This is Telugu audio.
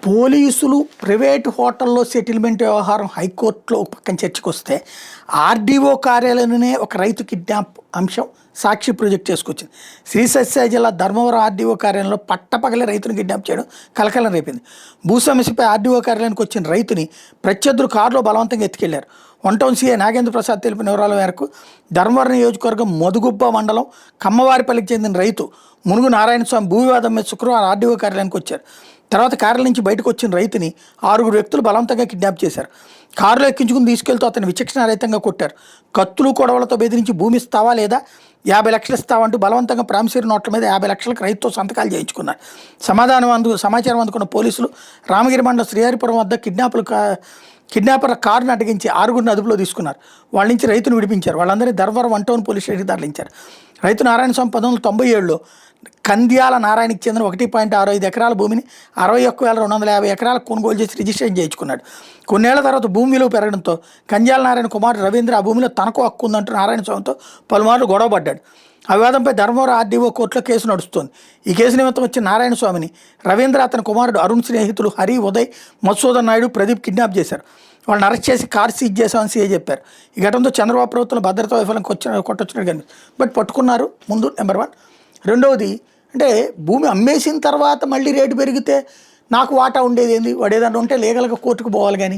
పోలీసులు ప్రైవేట్ హోటల్లో సెటిల్మెంట్ వ్యవహారం హైకోర్టులో ఒక పక్కన చర్చకు వస్తే ఆర్డీఓ కార్యాలయంలోనే ఒక రైతు కిడ్నాప్ అంశం సాక్షి ప్రొజెక్ట్ చేసుకొచ్చింది. శ్రీసత్య జిల్లా ధర్మవరం ఆర్డీఓ కార్యాలయంలో పట్టపగలే రైతుని కిడ్నాప్ చేయడం కలకలం రేపింది. భూ సమస్యపై ఆర్డీఓ కార్యాలయానికి వచ్చిన రైతుని ప్రత్యర్థులు కారులో బలవంతంగా ఎత్తుకెళ్లారు. One town CI Nagendra Prasad తెలిపిన వివరాల మేరకు ధర్మవరం నియోజకవర్గం మధుగుబ్బ మండలం కమ్మవారిపల్లికి చెందిన రైతు మునుగు నారాయణస్వామి భూ వివాదం మీద శుక్రవారం ఆర్డీఓ కార్యాలయానికి వచ్చారు. తర్వాత కార్యాలయం నుంచి బయటకు వచ్చిన రైతుని 6 వ్యక్తులు బలవంతంగా కిడ్నాప్ చేశారు. కారులో ఎక్కించుకుని తీసుకెళ్తూ అతను విచక్షణారహితంగా కొట్టారు. కత్తులు కొడవలతో బెదిరించి భూమి ఇస్తావా లేదా 50 లక్షలు ఇస్తావంటూ బలవంతంగా ప్రామిసరీ నోట్ల మీద 50 లక్షలకు రైతుతో సంతకాలు చేయించుకున్నారు. సమాచారం అందుకున్న పోలీసులు రామగిరి మండలం శ్రీహరిపురం వద్ద కిడ్నాపర్ల కారును అడ్డగించి 6గురిని అదుపులో తీసుకున్నారు. వాళ్ళ నుంచి రైతును విడిపించారు. వాళ్ళందరినీ ధర్మవరం 1 టౌన్ పోలీస్ స్టేషన్కి తరలించారు. రైతు నారాయణస్వామి 1997లో కంద్యాల నారాయణకి చెందిన 1.65 ఎకరాల భూమిని 61,250 ఎకరాలకు కొనుగోలు చేసి రిజిస్ట్రేషన్ చేయించుకున్నాడు. కొన్నేళ్ల తర్వాత భూమి విలువ పెరగడంతో కంద్యాల నారాయణ కుమారుడు రవీంద్ర ఆ భూమిలో తనకు హక్కు ఉందంటూ నారాయణస్వామితో పలుమార్లు గొడవపడ్డాడు. ఆ వివాదంపై ధర్మవరం ఆర్డీఓ కోర్టులో కేసు నడుస్తోంది. ఈ కేసు నిమిత్తం వచ్చిన నారాయణస్వామిని రవీంద్ర అతని కుమారుడు అరుణ్ స్నేహితులు హరి, ఉదయ్, మధుసూదన్ నాయుడు, ప్రదీప్ కిడ్నాప్ చేశారు. వాళ్ళని అరెస్ట్ చేసి కార్ సీజ్ చేశామని సీఏ చెప్పారు. ఈ ఘటనతో చంద్రబాబు ప్రభుత్వం భద్రతా వైఫల్యం కొట్టొచ్చినట్టు కనిపిస్తుంది. బట్ పట్టుకున్నారు ముందు నెంబర్ 1. రెండవది అంటే భూమి అమ్మేసిన తర్వాత మళ్ళీ రేటు పెరిగితే నాకు వాటా ఉండేది ఏంది? వాడు ఏదన్నా ఉంటే లీగల్గా కోర్టుకు పోవాలి కానీ